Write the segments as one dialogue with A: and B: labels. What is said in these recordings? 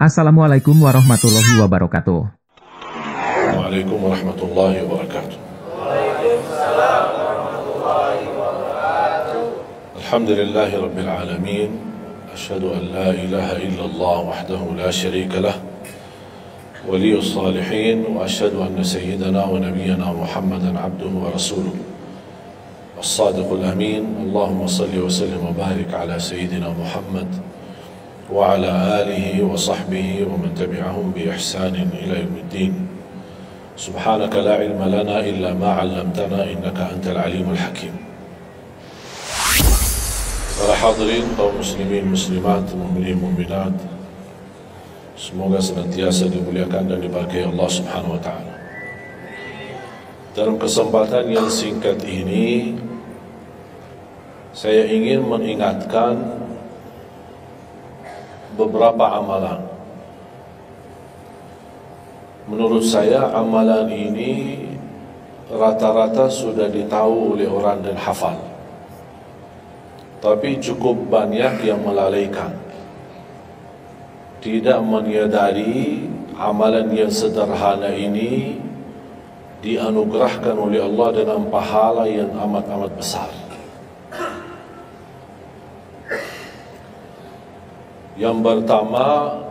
A: Assalamualaikum warahmatullahi wabarakatuh.
B: Waalaikumsalam warahmatullahi wabarakatuh. Alhamdulillahi rabbil alamin. Asyhadu an la ilaha illallah wahdahu la syarika lah. Waliyus salihin wa asyhadu anna sayyidana wa nabiyyana Muhammadan abduhu wa rasuluh. As-sadiqul amin. Allahumma salli wa sallim wa barik ala sayyidina Muhammad wa ala alihi wa sahbihi wa man tabi'ahum bi ihsanin ila yaumiddin. Subhanaka la ilma lana illa ma 'allamtana innaka antal alimul hakim. Para hadirin kaum muslimin muslimat, mukminin mukminat, semoga senantiasa dimuliakan dan diberkahi Allah Subhanahu wa taala. Dalam kesempatan yang singkat ini saya ingin mengingatkan beberapa amalan. Menurut saya amalan ini rata-rata sudah ditahu oleh orang dan hafal, tapi cukup banyak yang melalaikan, tidak menyadari amalan yang sederhana ini dianugerahkan oleh Allah dengan pahala yang amat-amat besar. Yang pertama,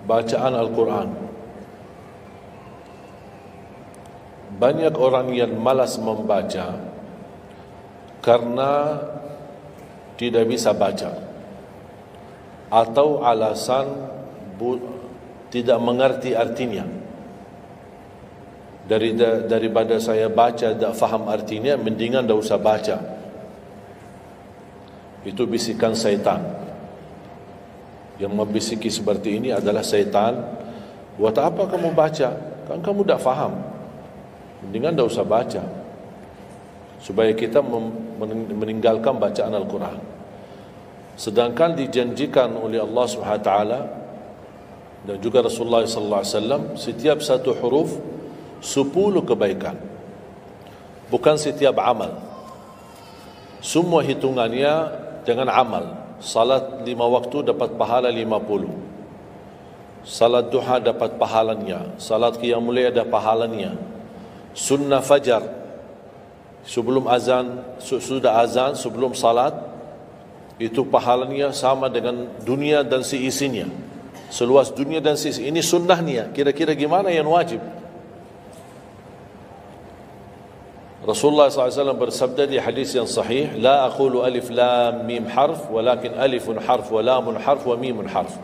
B: bacaan Al-Quran. Banyak orang yang malas membaca karena tidak bisa baca, atau alasan tidak mengerti artinya. Daripada saya baca tak faham artinya, mendingan tak usah baca. Itu bisikan syaitan. Yang membisiki seperti ini adalah syaitan. Buat apa kamu baca? Kan kamu tak faham. Mendingan tak usah baca, supaya kita meninggalkan bacaan Al-Quran. Sedangkan dijanjikan oleh Allah SWT dan juga Rasulullah SAW, setiap satu huruf 10 kebaikan, bukan setiap amal. Semua hitungannya dengan amal. Salat 5 waktu dapat pahala 50. Salat duha dapat pahalanya. Salat qiyamul lail ada pahalanya. Sunnah fajar sebelum azan, sudah azan sebelum salat, itu pahalanya sama dengan dunia dan seisinya. Seluas dunia dan seisinya. Ini sunnahnya. Kira-kira gimana yang wajib? Rasulullah SAW bersabda di hadis yang sahih, la aqulu alif lam mim harf, walakin alifun harf wa lamun harf wa mimun harf.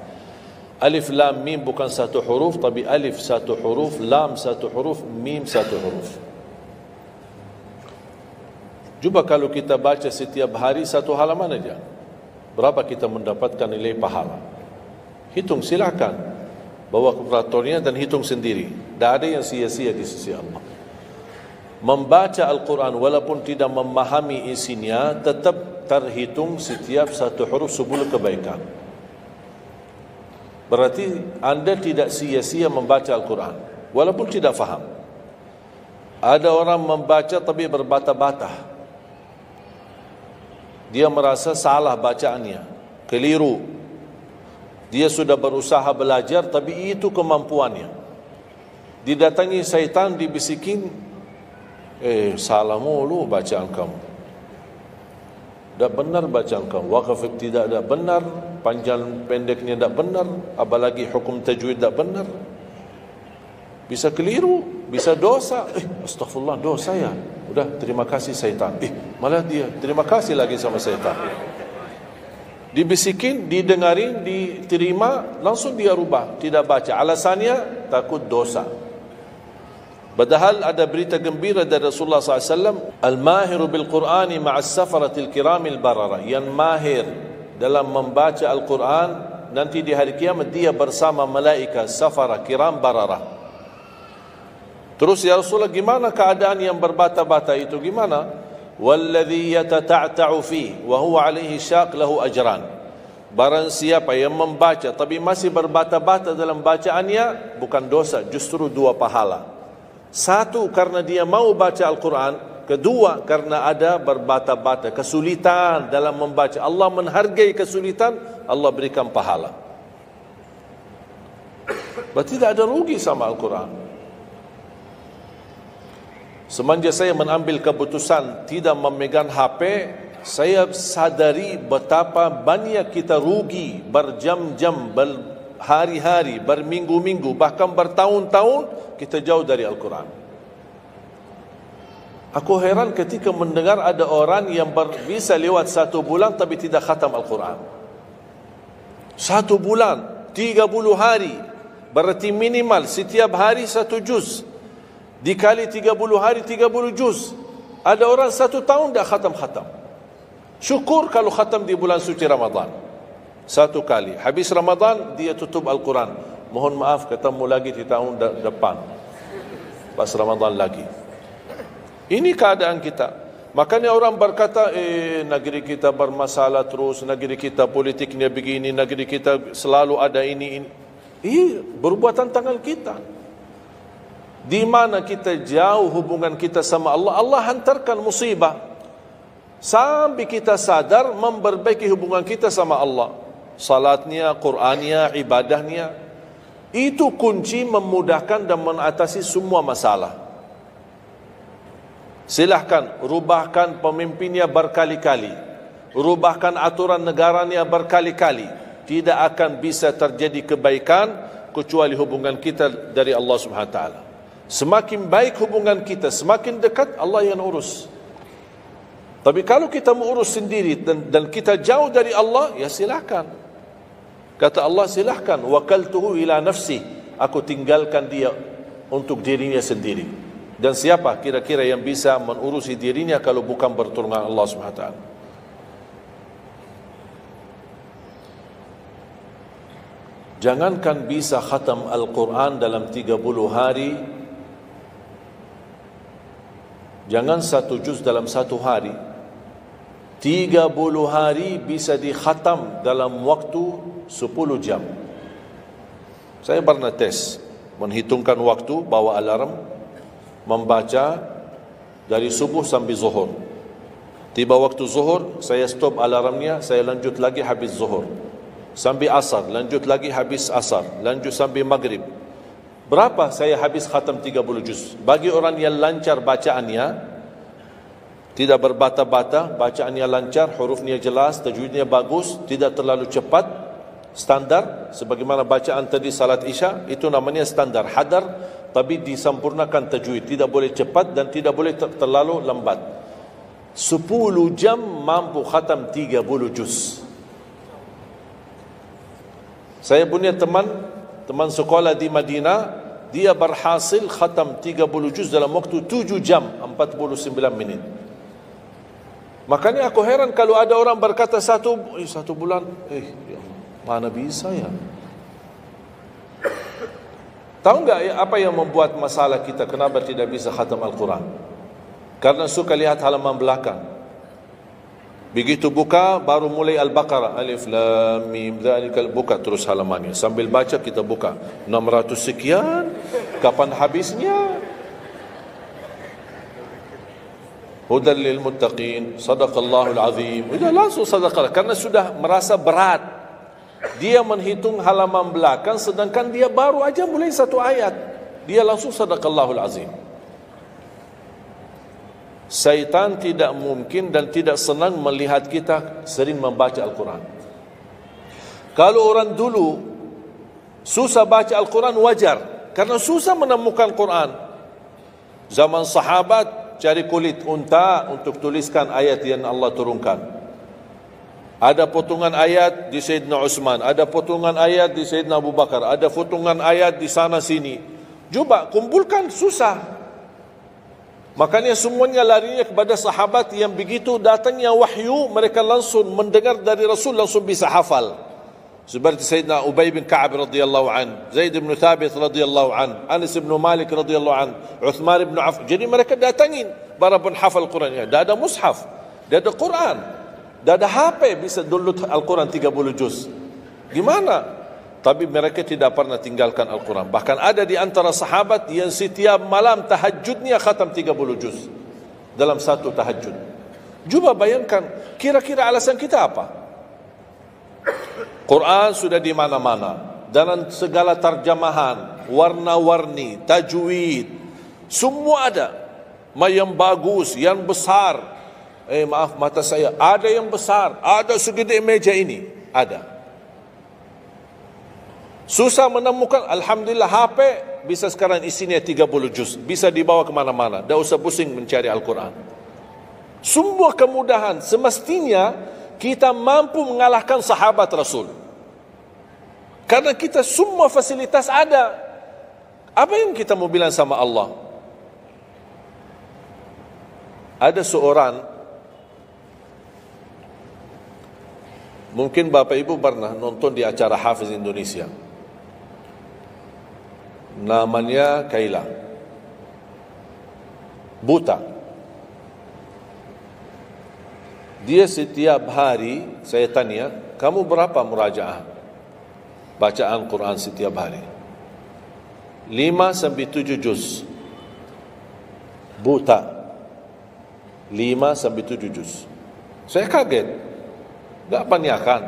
B: Alif lam mim bukan satu huruf, tapi alif satu huruf, lam satu huruf, mim satu huruf. Cuba kalau kita baca setiap hari satu halaman aja, berapa kita mendapatkan nilai pahala? Hitung, silakan, bawa kalkulatornya dan hitung sendiri. Tak ada yang sia-sia di sisi Allah. Membaca Al-Quran walaupun tidak memahami isinya, tetap terhitung setiap satu huruf 10 kebaikan. Berarti anda tidak sia-sia membaca Al-Quran walaupun tidak faham. Ada orang membaca tapi berbata-bata. Dia merasa salah bacaannya, keliru. Dia sudah berusaha belajar tapi itu kemampuannya. Didatangi syaitan, dibisikin, salah mulu bacaan kamu, tak benar bacaan kamu, wakaf tidak ada benar, panjang pendeknya tak benar, apalagi hukum tajwid tak benar. Bisa keliru, bisa dosa. Astagfirullah, dosa ya. Udah, terima kasih syaitan. Malah dia terima kasih lagi sama syaitan. Dibisikin, didengarin, diterima, langsung dia rubah, tidak baca. Alasannya takut dosa. Padahal ada berita gembira dari Rasulullah SAW, al-mahiru bil-Qur'ani ma'as safaratil kiramil barara. Yang mahir dalam membaca Al-Quran, nanti di hari kiamat dia bersama malaikat safara kiram barara. Terus ya Rasulullah, gimana keadaan yang berbata-bata itu? Gimana? Walladhi yatata'ta'u fi wa huwa alaihi syaq lahu ajran. Barang siapa yang membaca tapi masih berbata-bata dalam bacaannya, bukan dosa, justru 2 pahala. Satu, karena dia mau baca Al-Quran. Kedua, karena ada berbata-bata, kesulitan dalam membaca. Allah menghargai kesulitan, Allah berikan pahala. Berarti tidak ada rugi sama Al-Quran. Semenjak saya mengambil keputusan tidak memegang HP, saya sadari betapa banyak kita rugi berjam-jam, berhari-hari, berminggu-minggu, bahkan bertahun-tahun kita jauh dari Al-Quran. Aku heran ketika mendengar ada orang yang bisa lewat 1 bulan tapi tidak khatam Al-Quran. 1 bulan, 30 hari, berarti minimal setiap hari 1 juz. Dikali 30 hari, 30 juz. Ada orang 1 tahun dah khatam-khatam. Syukur kalau khatam di bulan suci Ramadan. 1 kali. Habis Ramadan, dia tutup Al-Quran. Mohon maaf, ketemu lagi di tahun depan. Pas Ramadan lagi. Ini keadaan kita. Makanya orang berkata, negeri kita bermasalah terus, negeri kita politiknya begini, negeri kita selalu ada ini. Perbuatan tangan kita. Di mana kita jauh hubungan kita sama Allah, Allah hantarkan musibah. Sampai kita sadar memperbaiki hubungan kita sama Allah. Salatnya, Qur'annya, ibadahnya. Itu kunci memudahkan dan mengatasi semua masalah. Silahkan rubahkan pemimpinnya berkali-kali, rubahkan aturan negaranya berkali-kali, tidak akan bisa terjadi kebaikan kecuali hubungan kita dari Allah Subhanahu Wa Taala. Semakin baik hubungan kita, semakin dekat Allah yang urus. Tapi kalau kita mengurus sendiri dan kita jauh dari Allah, ya silahkan. Kata Allah, silahkan. Wakaltuhu ila nafsi, aku tinggalkan dia untuk dirinya sendiri. Dan siapa kira-kira yang bisa menurusi dirinya kalau bukan pertolongan Allah SWT? Jangankan bisa khatam Al-Quran dalam 30 hari, jangan 1 juz dalam 1 hari, 30 hari bisa dikhatam dalam waktu 10 jam. Saya pernah tes, menghitungkan waktu, bawa alarm, membaca dari subuh sampai zuhur. Tiba waktu zuhur, saya stop alarmnya, saya lanjut lagi habis zuhur. Sampai asar, lanjut lagi habis asar, lanjut sampai maghrib. Berapa saya habis khatam 30 juz? Bagi orang yang lancar bacaannya, tidak berbata-bata, bacaannya lancar, hurufnya jelas, tajwidnya bagus, tidak terlalu cepat, standar, sebagaimana bacaan tadi salat Isya, itu namanya standar, hadar, tapi disempurnakan tajwid, tidak boleh cepat dan tidak boleh terlalu lambat. 10 jam mampu khatam 30 juz. Saya punya teman sekolah di Madinah, dia berhasil khatam 30 juz dalam waktu 7 jam 49 menit. Makanya aku heran kalau ada orang berkata 1 bulan, ya mana bisa ya? Tahu enggak apa yang membuat masalah kita kenapa tidak bisa khatam Al-Quran? Karena suka lihat halaman belakang. Begitu buka baru mulai Al-Baqarah, Alif Lam Mim Dzalikal, buka terus halamannya. Sambil baca kita buka 600 sekian, kapan habisnya? Hudal lil muttaqin, sadaqallahul azim. Sudah langsung sadaqah karena sudah merasa berat. Dia menghitung halaman belakang sedangkan dia baru aja mulai 1 ayat. Dia langsung sadaqallahul azim. Syaitan tidak mungkin dan tidak senang melihat kita sering membaca Al-Quran. Kalau orang dulu susah baca Al-Quran wajar, karena susah menemukan Quran. Zaman sahabat cari kulit unta untuk tuliskan ayat yang Allah turunkan. Ada potongan ayat di Sayyidina Utsman, ada potongan ayat di Sayyidina Abu Bakar, ada potongan ayat di sana sini. Coba kumpulkan, susah. Makanya semuanya larinya kepada sahabat yang begitu datangnya wahyu, mereka langsung mendengar dari Rasul, langsung bisa hafal. Seperti Sayyidina Ubay bin Ka'ab radhiyallahu an, Zaid bin Thabit radhiyallahu an, Anas bin Malik radhiyallahu an, Uthman bin Affan. Jadi mereka datangin para penghafal Quran. Dah ada mushaf, dah ada Quran. Dah ada HP bisa download Al-Quran 30 juz. Gimana? Tapi mereka tidak pernah tinggalkan Al-Quran. Bahkan ada di antara sahabat yang setiap malam tahajudnya khatam 30 juz dalam 1 tahajud. Coba bayangkan, kira-kira alasan kita apa? Quran sudah di mana-mana, dalam segala terjemahan, warna-warni, tajwid, semua ada. Yang bagus, yang besar. Maaf, mata saya, ada yang besar, ada segede meja ini, ada. Susah menemukan, alhamdulillah HP bisa sekarang isinya 30 juz, bisa dibawa kemana-mana, tak usah pusing mencari Al-Quran. Semua kemudahan, semestinya kita mampu mengalahkan sahabat Rasul, karena kita semua fasilitas ada. Apa yang kita mau bilang sama Allah? Ada seorang, mungkin Bapak Ibu pernah nonton di acara Hafiz Indonesia, namanya Kaila, buta. Dia setiap hari, saya tanya, kamu berapa murajaah bacaan Quran setiap hari? 5-7 juz. Buta, 5-7 juz. Saya kaget, tak panyakan,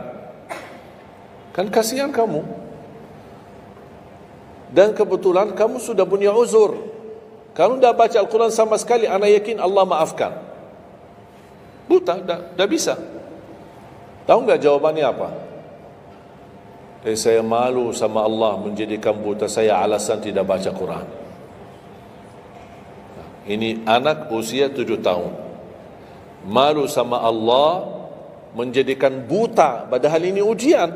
B: kan kasihan kamu. Dan kebetulan kamu sudah punya uzur, kamu dah baca Al-Quran sama sekali, ana yakin Allah maafkan. Buta, dah bisa. Tahu enggak jawabannya apa? Saya malu sama Allah menjadikan buta saya alasan tidak baca Quran. Ini anak usia 7 tahun, malu sama Allah menjadikan buta, padahal ini ujian.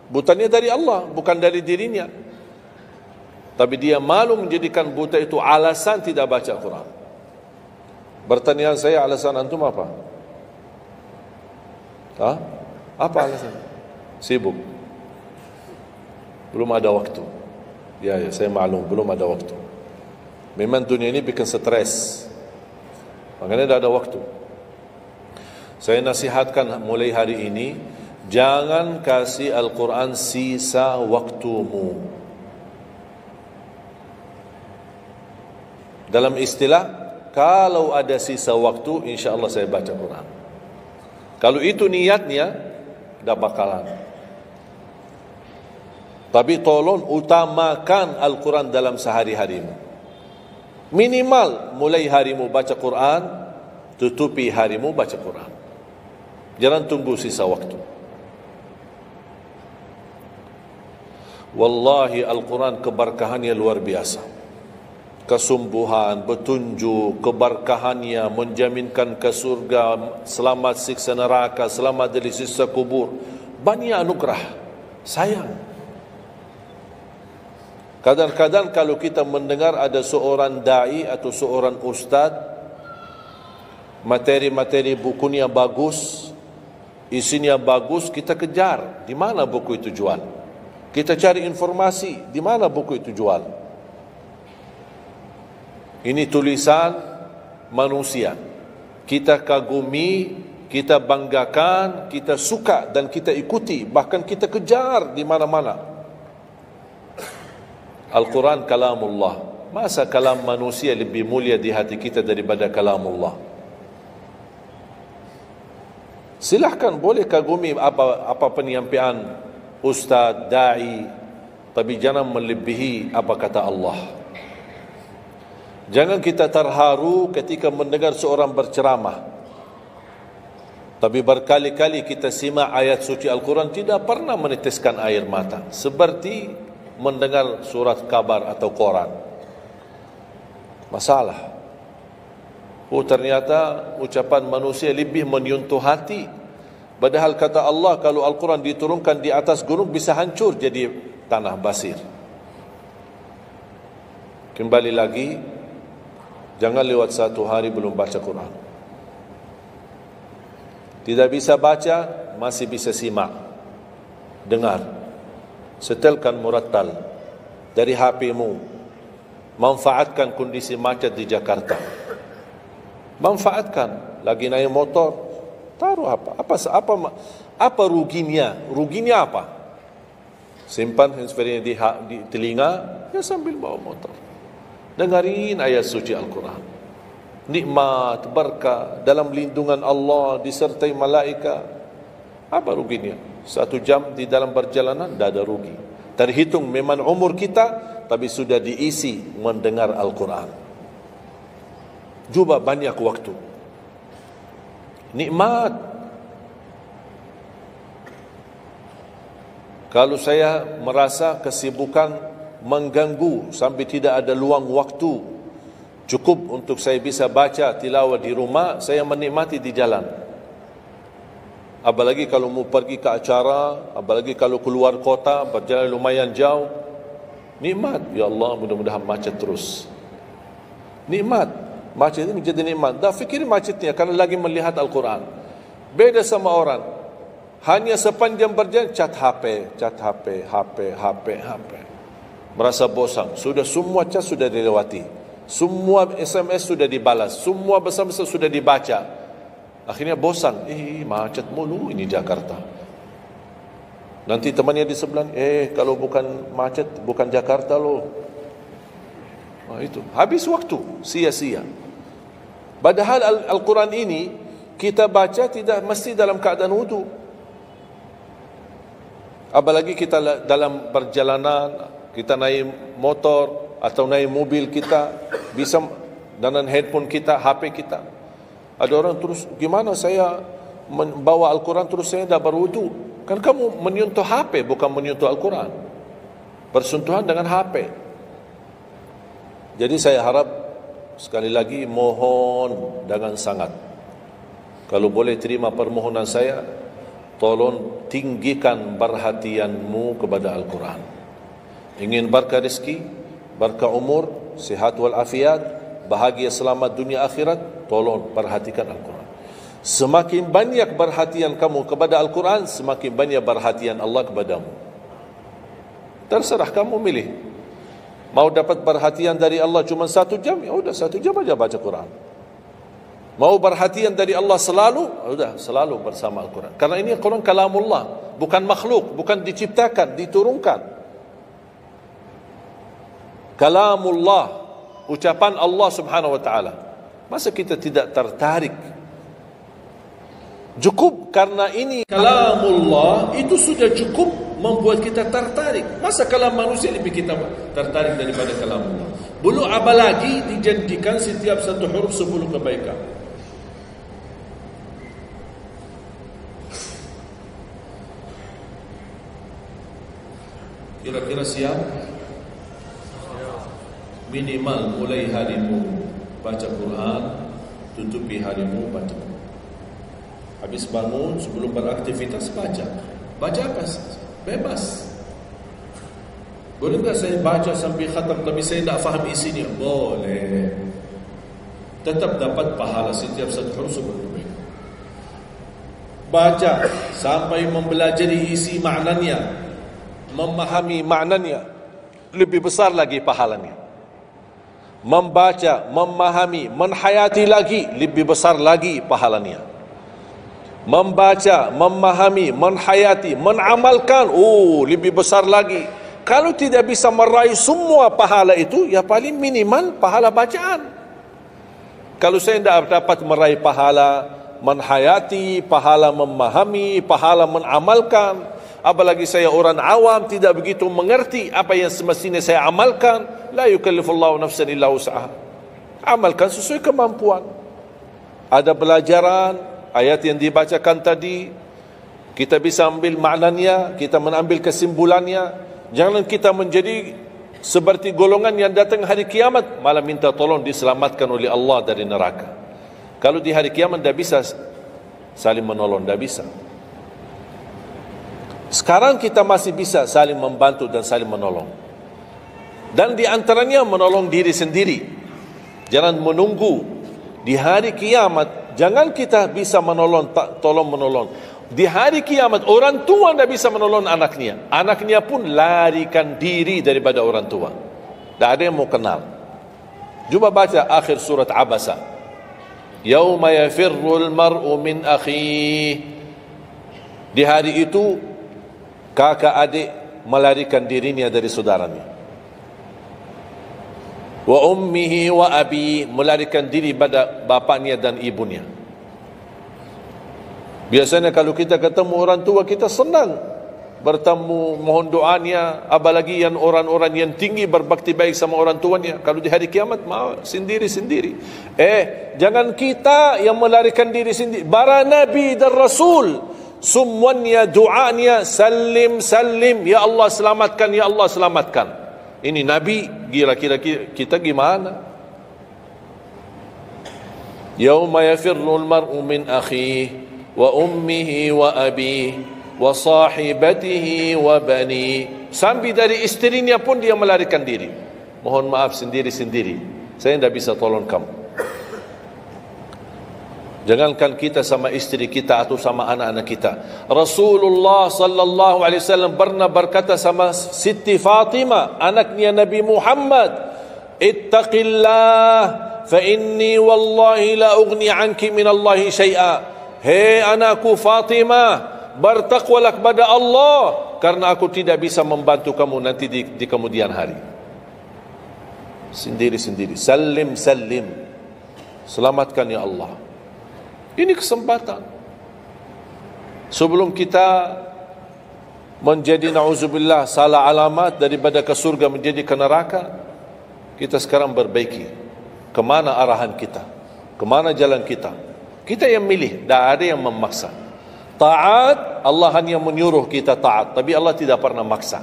B: Butanya dari Allah, bukan dari dirinya. Tapi dia malu menjadikan buta itu alasan tidak baca Quran. Pertanyaan saya, alasan antum apa? Apa alasan? Sibuk, belum ada waktu. Ya, saya maklum, belum ada waktu. Memang dunia ini bikin stres, makanya tidak ada waktu. Saya nasihatkan mulai hari ini, jangan kasih Al-Quran sisa waktumu. Dalam istilah, kalau ada sisa waktu, insya Allah saya baca Quran. Kalau itu niatnya, dah bakalan. Tapi tolong utamakan Al-Quran dalam sehari-harimu. Minimal mulai harimu baca Quran, tutupi harimu baca Quran. Jangan tunggu sisa waktu. Wallahi Al-Quran keberkahannya luar biasa. Kesumbuhan, petunjuk, keberkahannya menjaminkan ke surga, selamat siksa neraka, selamat dari siksa kubur. Banyak anugerah. Sayang, kadang-kadang kalau kita mendengar ada seorang da'i atau seorang ustaz, materi-materi bukunya bagus, isinya bagus, kita kejar. Di mana buku itu jual? Kita cari informasi, di mana buku itu jual? Ini tulisan manusia, kita kagumi, kita banggakan, kita suka dan kita ikuti, bahkan kita kejar di mana-mana. Al-Quran kalamullah. Masa kalam manusia lebih mulia di hati kita daripada kalamullah? Silahkan, boleh kagumi apa penyampaian ustaz, da'i, tapi jangan melebihi apa kata Allah. Jangan kita terharu ketika mendengar seorang berceramah, tapi berkali-kali kita simak ayat suci Al-Quran, tidak pernah meneteskan air mata, seperti mendengar surat kabar atau koran. Masalah. Ternyata ucapan manusia lebih menyentuh hati. Padahal kata Allah, kalau Al-Quran diturunkan di atas gunung bisa hancur jadi tanah basir. Kembali lagi, jangan lewat 1 hari belum baca Quran. Tidak bisa baca, masih bisa simak, dengar. Setelkan murattal dari HP-mu. Manfaatkan kondisi macet di Jakarta. Manfaatkan, lagi naik motor, taruh apa ruginya? Ruginya apa? Simpan handsfree di telinga, ya sambil bawa motor. Dengarin ayat suci Al-Quran. Nikmat, berkah, dalam lindungan Allah, disertai malaikat. Apa ruginya? 1 jam di dalam perjalanan, tidak ada rugi. terhitung memang umur kita, tapi sudah diisi mendengar Al-Quran. Cuba banyak waktu. Nikmat. Kalau saya merasa kesibukan mengganggu sampai tidak ada luang waktu cukup untuk saya bisa baca tilawah di rumah, saya menikmati di jalan. Apalagi kalau mau pergi ke acara, apalagi kalau keluar kota, berjalan lumayan jauh, nikmat. Ya Allah, mudah-mudahan macet terus. Nikmat. Macet itu menjadi nikmat. Dah fikir macetnya kerana lagi melihat Al-Quran. Beda sama orang, hanya sepanjang berjalan cat HP, HP. Merasa bosan. Sudah semua cat sudah dilewati, semua SMS sudah dibalas, semua pesan-pesan sudah dibaca. Akhirnya bosan. Macet mulu ini Jakarta. Nanti temannya di sebelah, kalau bukan macet, bukan Jakarta loh. Itu habis waktu, sia-sia. Padahal Al-Quran ini kita baca tidak mesti dalam keadaan wudu. Apalagi kita dalam perjalanan, kita naik motor atau naik mobil, kita bisa dengan handphone kita, HP kita. Ada orang terus, gimana saya membawa Al-Quran terus saya tidak berwudu? Kan kamu menyentuh HP, bukan menyentuh Al-Quran. Bersentuhan dengan HP. Jadi saya harap, sekali lagi mohon dengan sangat, kalau boleh terima permohonan saya, tolong tinggikan perhatianmu kepada Al-Quran. Ingin berkah rezeki, berkah umur, sihat wal afiat, bahagia selamat dunia akhirat, tolong perhatikan Al-Quran. Semakin banyak perhatian kamu kepada Al-Quran, semakin banyak perhatian Allah kepadamu. Terserah kamu milih. Mau dapat perhatian dari Allah cuma 1 jam, ya udah 1 jam aja baca Quran. Mau perhatian dari Allah selalu, udah selalu bersama Al-Quran. Karena ini Al-Quran kalamullah, bukan makhluk, bukan diciptakan, diturunkan. Kalamullah, ucapan Allah Subhanahu wa taala. Masa kita tidak tertarik? Cukup karena ini kalamullah, itu sudah cukup membuat kita tertarik. Masa kalam manusia lebih kita tertarik daripada kalamullah? Belum apalagi dijadikan setiap satu huruf 10 kebaikan. Kira-kira siap? Minimal mulai harimu baca Quran, tutupi harimu baca Quran. Habis bangun, sebelum beraktivitas baca. Baca apa? Bebas. Boleh tak saya baca sampai khatam tapi saya tak faham isinya? Boleh. Tetap dapat pahala setiap satu huruf berbeza. Baca sampai mempelajari isi maknanya, memahami maknanya, lebih besar lagi pahalanya. Membaca, memahami, menhayati lagi, lebih besar lagi pahalanya. Membaca, memahami, menhayati, menamalkan, lebih besar lagi. Kalau tidak bisa meraih semua pahala itu, ya paling minimal pahala bacaan. Kalau saya tidak dapat meraih pahala menhayati, pahala memahami, pahala menamalkan, apalagi saya orang awam tidak begitu mengerti apa yang semestinya saya amalkan, la yukallifullahu nafsan illa wus'aha. Amalkan sesuai kemampuan. Ada pelajaran ayat yang dibacakan tadi, kita bisa ambil maknanya, kita mengambil kesimpulannya. Jangan kita menjadi seperti golongan yang datang hari kiamat malah minta tolong diselamatkan oleh Allah dari neraka. Kalau di hari kiamat tidak bisa saling menolong, tidak bisa. Sekarang kita masih bisa saling membantu dan saling menolong. Dan di antaranya menolong diri sendiri. Jangan menunggu di hari kiamat. Jangan kita bisa menolong, tolong menolong. Di hari kiamat orang tua tidak bisa menolong anaknya. Anaknya pun larikan diri daripada orang tua. Tak ada yang mau kenal. Cuba baca akhir surat Abasa. Yauma yafirrul mar'u min akhihi. Di hari itu kakak adik melarikan dirinya dari saudaranya. Wa ummihi wa abi, melarikan diri pada bapaknya dan ibunya. Biasanya kalau kita ketemu orang tua kita senang, bertemu, mohon doanya. Apalagi yang orang-orang yang tinggi berbakti baik sama orang tuanya, kalau di hari kiamat mau sendiri-sendiri. Jangan kita yang melarikan diri sendiri. Para nabi dan rasul semuanya doanya salim salim, ya Allah selamatkan, ya Allah selamatkan. Ini nabi, kira-kira kita gimana? Yauma yafirru al-mar'u min akhihi wa ummihi wa abihi wa sahibatihi wa bani. Sampai dari istrinya pun dia melarikan diri. Mohon maaf, sendiri-sendiri. Saya tidak bisa tolong kamu. Jangankan kita sama istri kita atau sama anak-anak kita. Rasulullah sallallahu alaihi wasallam pernah berkata sama Siti Fatimah, anaknya Nabi Muhammad, ittaqillah fa inni wallahi la ughni anki min Allahi syai'a. Hei anakku Fatimah, bertakwalah kepada Allah, karena aku tidak bisa membantu kamu nanti di kemudian hari. Sendiri-sendiri, salim salim, selamatkan ya Allah. Ini kesempatan. Sebelum kita menjadi na'udzubillah salah alamat daripada ke surga menjadi ke neraka, kita sekarang perbaiki kemana arahan kita, kemana jalan kita. Kita yang milih, tidak ada yang memaksa. Taat, Allah hanya menyuruh kita taat, tapi Allah tidak pernah maksa.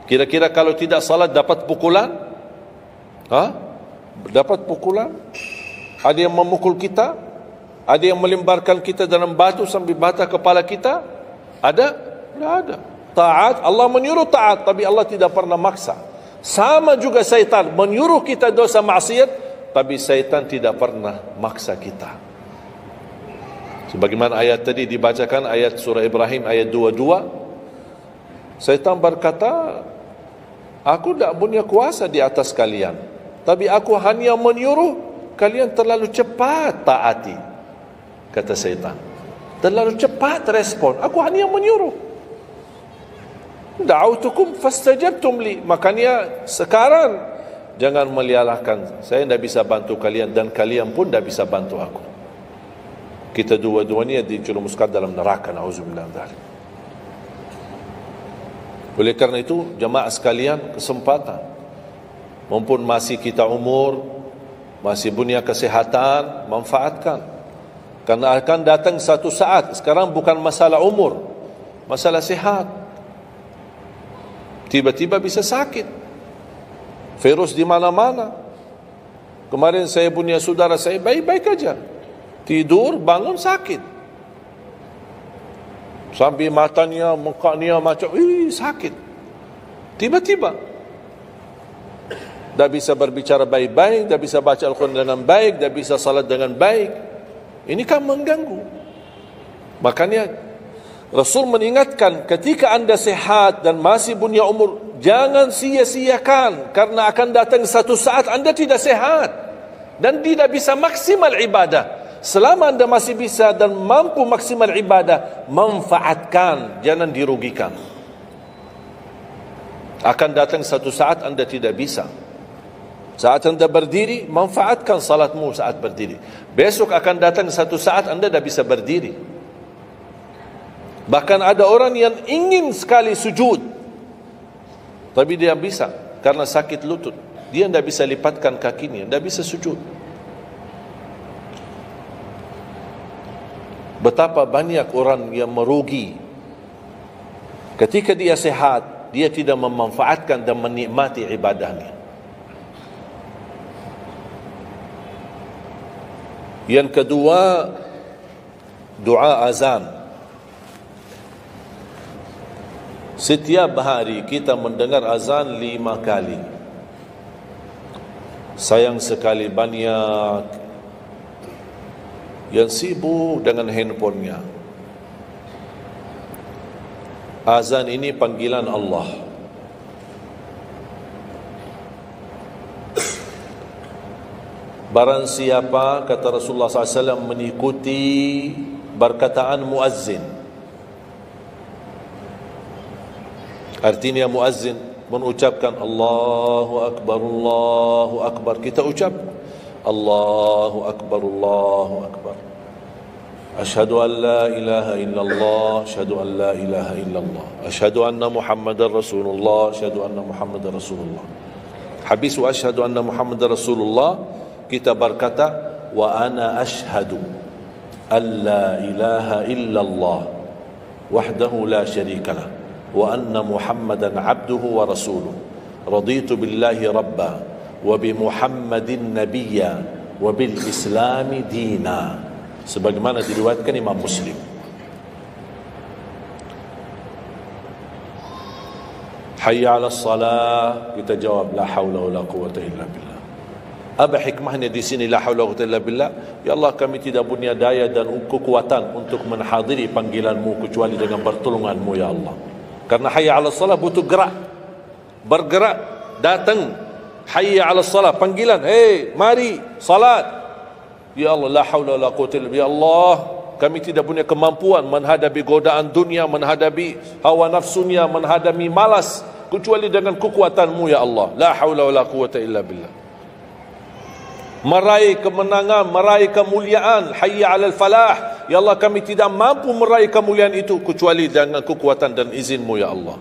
B: Kira-kira kalau tidak salat dapat pukulan? Dapat pukulan? Ada yang memukul kita? Ada yang melemparkan kita dalam batu sambil bata kepala kita? Ada? Tidak ada. Taat, Allah menyuruh taat, tapi Allah tidak pernah maksa. Sama juga syaitan, menyuruh kita dosa maksiat, tapi syaitan tidak pernah maksa kita. Sebagaimana ayat tadi dibacakan, ayat surah Ibrahim ayat 22, syaitan berkata, aku tidak punya kuasa di atas kalian, tapi aku hanya menyuruh kalian terlalu cepat taati. Kata syaitan, terlalu cepat respon, aku hanya menyuruh. Da'autukum fastajabtum li. Makanya sekarang jangan menyalahkan, saya tidak bisa bantu kalian, dan kalian pun tidak bisa bantu aku. Kita dua-duanya dijerumuskan dalam neraka, na'udzubillah min dzalik. Oleh karena itu, jemaah sekalian, kesempatan, mumpun masih kita umur, masih punya kesehatan, manfaatkan. Karena akan datang satu saat, sekarang bukan masalah umur, masalah sehat. Tiba-tiba bisa sakit, virus di mana-mana. Kemarin saya punya saudara saya baik-baik aja, tidur bangun sakit, sampai matanya, mukanya macam sakit. Tiba-tiba dah bisa berbicara baik-baik, dah bisa baca Al-Quran dengan baik, dah bisa salat dengan baik. Ini kan mengganggu. Makanya Rasul mengingatkan, ketika anda sehat dan masih punya umur, jangan sia-siakan, karena akan datang satu saat anda tidak sehat dan tidak bisa maksimal ibadah. Selama anda masih bisa dan mampu maksimal ibadah, manfaatkan, jangan dirugikan. Akan datang satu saat anda tidak bisa. Saat anda berdiri, manfaatkan salatmu saat berdiri. Besok akan datang satu saat anda tidak bisa berdiri. Bahkan ada orang yang ingin sekali sujud, tapi dia bisa, karena sakit lutut. Dia tidak bisa lipatkan kakinya, tidak bisa sujud. Betapa banyak orang yang merugi ketika dia sehat, dia tidak memanfaatkan dan menikmati ibadahnya. Yang kedua, doa azan. Setiap hari kita mendengar azan 5 kali. Sayang sekali banyak yang sibuk dengan handphonenya. Azan ini panggilan Allah. Barang siapa, kata Rasulullah SAW, mengikuti perkataan muazzin, artinya muazzin mengucapkan Allahu Akbar, Allahu Akbar, kita ucap Allahu Akbar, Allahu Akbar. Asyhadu an la ilaha illallah, asyhadu an la ilaha illallah, asyhadu anna Muhammadar Rasulullah, asyhadu anna Muhammadar Rasulullah. Habis wa asyhadu anna Muhammadar Rasulullah, kita berkata wa ana asyhadu an la ilaha illallah wahdahu la syarikalah wa anna Muhammadan abduhu wa rasuluh. Raditu billahi rabba wa bi Muhammadin nabiyya wa bil islami dina. Sebagaimana diriwayatkan Imam Muslim. Hayya 'alas salah, kita jawab la haula wala quwwata illa billah. Apa hikmahnya di sini la haula wala quwwata illa billah? Ya Allah, kami tidak punya daya dan kekuatan untuk menghadiri panggilan-Mu kecuali dengan pertolongan-Mu ya Allah. Karena hayya 'alas salah butuh gerak. Bergerak, datang. Hayya 'alas salah, panggilan, hey, mari salat. Ya Allah, la haula wala quwwata illa billah. Ya Allah, kami tidak punya kemampuan menghadapi godaan dunia, menghadapi hawa nafsunya, menghadapi malas kecuali dengan kekuatan-Mu ya Allah. La haula wala quwwata illa billah. Meraih kemenangan, meraih kemuliaan, hayya 'alal falah. Ya Allah, kami tidak mampu meraih kemuliaan itu kecuali dengan kekuatan dan izin-Mu ya Allah.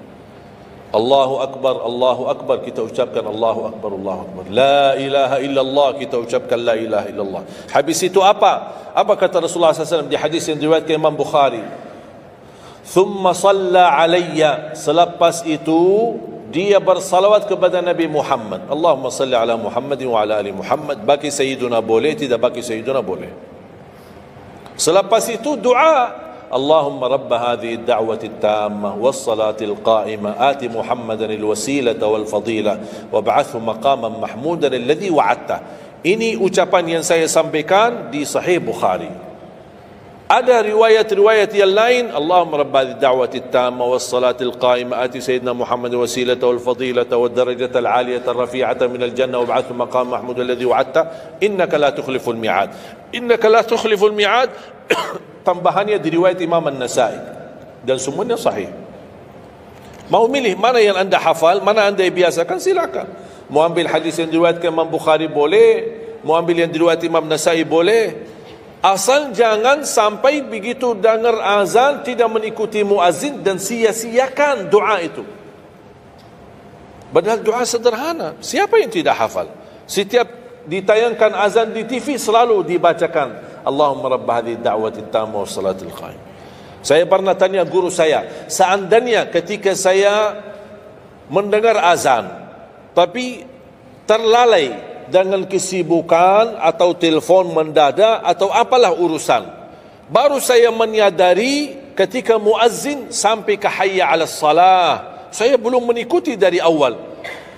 B: Allahu Akbar, Allahu Akbar, kita ucapkan Allahu Akbar, Allahu Akbar. La ilaha illallah, kita ucapkan la ilaha illallah. Habis itu apa? Apa kata Rasulullah SAW di hadis yang diriwayatkan Imam Bukhari? Thumma salla alayya, selepas itu dia bersalawat kepada Nabi Muhammad. Allahumma salli ala Muhammad wa ala ali Muhammad. Bagi Sayyiduna boleh, tidak bagi Sayyiduna boleh. Selepas itu doa, Allahumma rabb hadhihi ad-da'wati at-tammah was-salati al-qa'imah ati Muhammadan al-wasilata wal-fadilah wab'athhu maqaman mahmudan alladhi wa'adta. Ini ucapan yang saya sampaikan di Sahih Bukhari. Ada riwayat-riwayat yang lain, Allahumma rabb hadhihi ad-da'wati at-tammah was-salati al-qa'imah ati sayyidina Muhammadan al-wasilata wal-fadilata wad-darajata al-'aliyata ar-rafi'ata min al-jannah wab'athhu maqaman mahmudan alladhi wa'adta innaka la tukhliful mi'ad. Innaka la tukhliful mi'ad. Tambahannya diriwayat Imam An-Nasai dan semuanya sahih. Mau milih mana yang anda hafal, mana anda biasakan, silakan. Mau ambil hadis yang diriwayatkan Imam Bukhari boleh, mau ambil yang diriwayat Imam Nasai boleh. Asal jangan sampai begitu dengar azan tidak mengikuti muazzin dan sia-siakan doa itu. Padahal doa sederhana. Siapa yang tidak hafal? Setiap ditayangkan azan di TV selalu dibacakan Allahumma rabb hadhihi ad-da'wati at-tammah was-salatil qa'imah. Saya pernah tanya guru saya, seandainya ketika saya mendengar azan tapi terlalai dengan kesibukan atau telefon mendadak atau apalah urusan, baru saya menyadari ketika muazzin sampai ke hayya 'alas salah, saya belum mengikuti dari awal.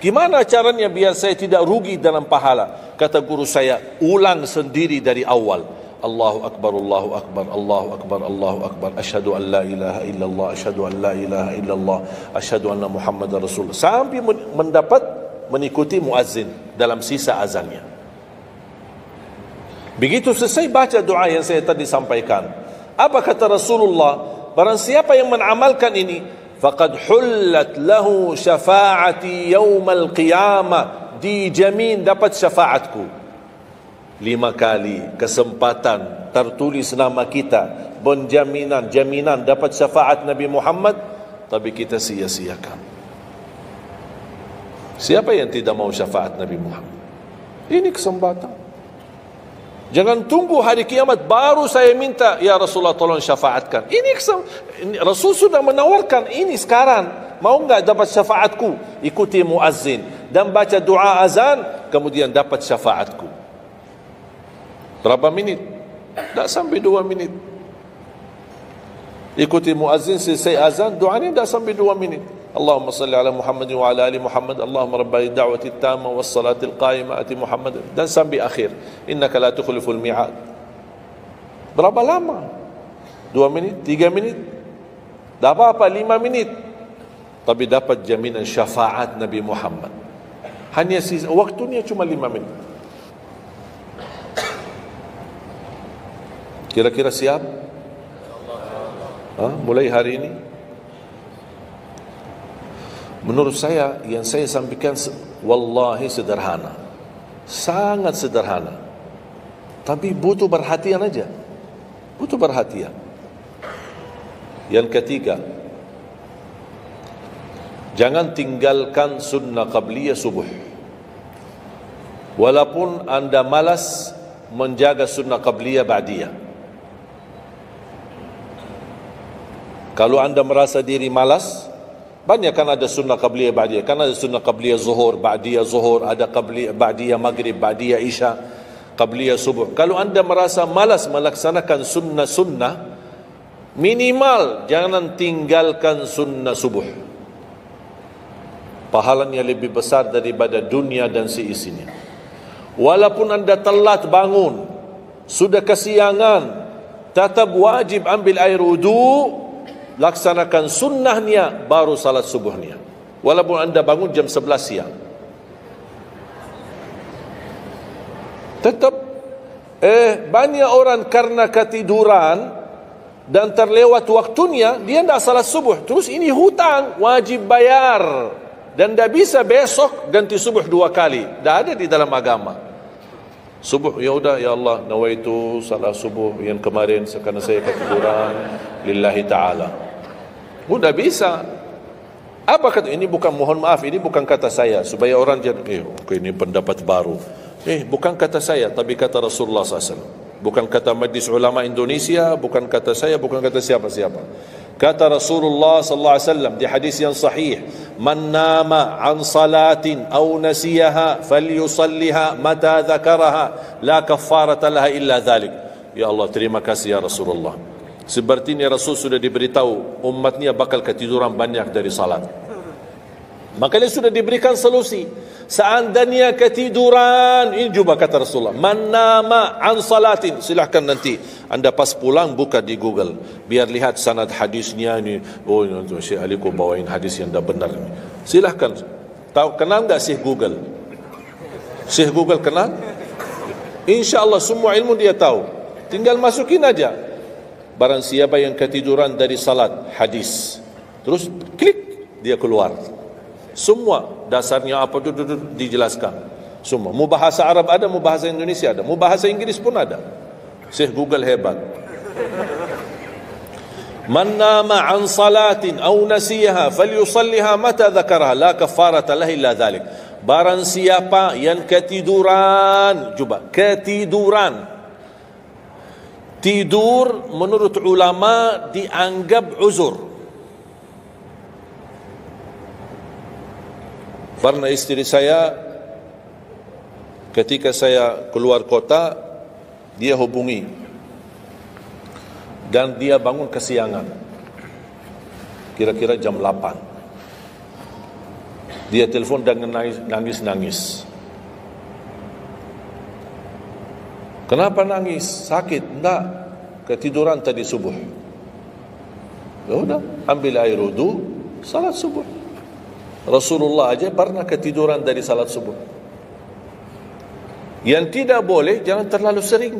B: Gimana caranya biar saya tidak rugi dalam pahala? Kata guru saya, ulang sendiri dari awal. Allahu Akbar, Allahu Akbar, Allahu Akbar, Allahu Akbar. Asyhadu an la ilaha illallah, asyhadu an la ilaha illallah, asyhadu anna Muhammadar Rasulullah. Sampai mendapat mengikuti muazzin dalam sisa azannya. Begitu selesai baca doa yang saya tadi sampaikan, apa kata Rasulullah? Barang siapa yang mengamalkan ini, faqad hullat lahu syafa'ati yaumal qiyamah, dijamin dapat syafaatku. 5 kali kesempatan tertulis nama kita, jaminan dapat syafaat Nabi Muhammad, tapi kita sia-siakan. Siapa yang tidak mau syafaat Nabi Muhammad? Ini kesempatan. Jangan tunggu hari kiamat baru saya minta, ya Rasulullah tolong syafaatkan. Ini Rasul sudah menawarkan ini sekarang. Mau enggak dapat syafaatku? Ikuti muazzin dan baca doa azan, kemudian dapat syafaatku. Berapa minit? Tak sampai 2 minit. Ikuti muazzin, selesai azan, doa ini tak sampai 2 minit. Allahumma salli ala Muhammad wa ala ali Muhammad. Allahumma rabb ad-da'wati at-tammah was-salatil qa'imah ati Muhammad. Dan sampai akhir. Innaka la tukhliful mi'ad. Berapa lama? 2 minit? 3 minit? Tak apa-apa, 5 minit. Tapi dapat jaminan syafaat Nabi Muhammad. Hanya waktunya cuma 5 minit. Kira-kira siap? Mulai hari ini? Menurut saya, yang saya sampaikan wallahi sederhana. Sangat sederhana. Tapi butuh perhatian aja. Butuh perhatian. Yang ketiga, jangan tinggalkan sunnah qabliyah subuh. Walaupun anda malas menjaga sunnah qabliyah ba'diyah. Kalau anda merasa diri malas, banyak kan ada sunnah qabliyah ba'diyah. Kan ada sunnah qabliyah zuhur, ba'diyah zuhur, ada qabliyah ba'diyah maghrib, ba'diyah isya, qabliyah subuh. Kalau anda merasa malas melaksanakan sunnah-sunnah, minimal jangan tinggalkan sunnah subuh. Pahalanya lebih besar daripada dunia dan seisinya. Walaupun anda telat bangun, sudah kesiangan, tetap wajib ambil air wudu, laksanakan sunnahnya, baru salat subuhnya. Walaupun anda bangun jam 11 siang. Tetap banyak orang karena ketiduran dan terlewat waktunya, dia tidak salat subuh. Terus ini hutang, wajib bayar. Dan tidak bisa besok ganti subuh 2 kali. Tidak ada di dalam agama. Subuh, ya udah, ya Allah, nawaitu salat subuh yang kemarin karena saya ketiduran lillahi ta'ala. Sudah bisa. Apa kata? Ini bukan, mohon maaf, ini bukan kata saya. Supaya orang jangan, ini pendapat baru. Bukan kata saya, tapi kata Rasulullah SAW. Bukan kata Majlis Ulama Indonesia, bukan kata saya, bukan kata siapa-siapa. Kata Rasulullah sallallahu alaihi wasallam di hadis yang sahih, "Man nama an salatin aw nasiyaha falyusalliha mata dzakaraha, la kaffarata laha illa dzalik." Ya Allah, terima kasih ya Rasulullah. Sepertinya Rasul sudah diberitahu umatnya bakal ketiduran banyak dari salat. Makanya sudah diberikan solusi. Seandainya ketiduran, ini juga kata Rasulullah, "Man nama an salatin." Silahkan nanti anda pas pulang buka di Google, biar lihat sanad hadisnya ini. Oh, Syekh Ali kau bawain hadis yang dah benar ini. Silahkan. Tahu, kenal enggak Syekh Google? Syekh Google kenal? InsyaAllah semua ilmu dia tahu. Tinggal masukin aja. Barang siapa yang ketiduran dari salat, hadis. Terus klik, dia keluar. Semua dasarnya apa itu dijelaskan. Semua. Mu bahasa Arab ada, mu bahasa Indonesia ada, mu bahasa Inggris pun ada. Syekh Google hebat. Man nama an salatin aw nasiyaha falyusalliha mata dzakaraha, la kafarata lahu illa dzalik. Barang siapa yang ketiduran, coba ketiduran. Tidur menurut ulama dianggap uzur. Karena istri saya ketika saya keluar kota, dia hubungi dan dia bangun kesiangan, kira-kira jam 8. Dia telefon dengan nangis-nangis. Kenapa nangis? Sakit? Enggak, ketiduran tadi subuh. Ya udah, ambil air wudu, salat subuh. Rasulullah aja pernah ketiduran dari salat subuh. Yang tidak boleh, jangan terlalu sering.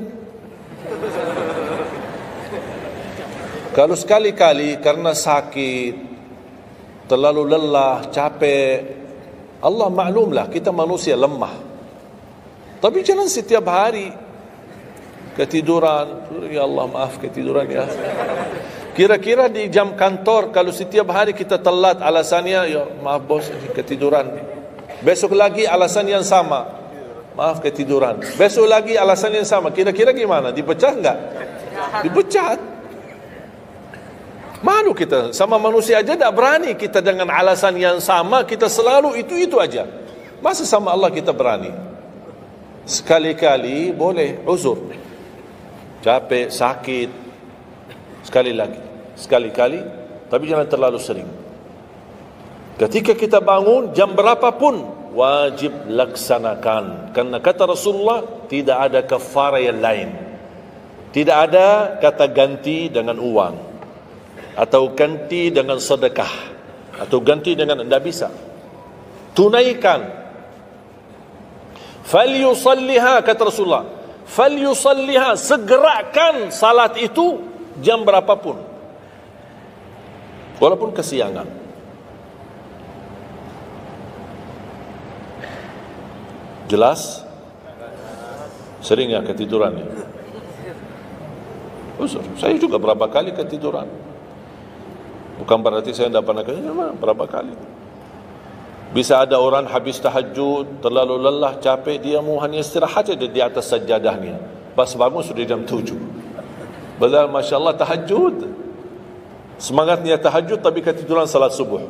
B: Kalau sekali-kali karena sakit, terlalu lelah, capek, Allah maklumlah kita manusia lemah. Tapi jangan setiap hari ketiduran. Ya Allah, maaf ketiduran ya. Kira-kira di jam kantor, kalau setiap hari kita telat, alasannya, ya maaf bos, ketiduran. Besok lagi alasan yang sama, maaf ketiduran. Besok lagi alasan yang sama. Kira-kira gimana? Dipecat enggak? Dipecat. Malu kita, sama manusia aja tidak berani kita dengan alasan yang sama, kita selalu itu aja. Masa sama Allah kita berani? Sekali-kali boleh uzur, capek, sakit, sekali-kali, tapi jangan terlalu sering. Ketika kita bangun jam berapapun wajib laksanakan, karena kata Rasulullah tidak ada kafarah yang lain. Tidak ada kata ganti dengan uang atau ganti dengan sedekah atau ganti dengan, tidak bisa. Tunaikan. Falyusalliha, kata Rasulullah, falyusalliha, segerakan salat itu jam berapapun, walaupun kesiangan. Jelas? Sering ya ketiduran ya? uzur. Saya juga berapa kali ketiduran. Bukan berarti saya tidak pernah ketiduran, berapa kali. Bisa ada orang habis tahajud, terlalu lelah, capek, dia mau hanya istirahat saja di atas sajadahnya. Pas bangun sudah jam 7. Padahal Masya Allah tahajud. Semangatnya tahajud tapi ketiduran salat subuh.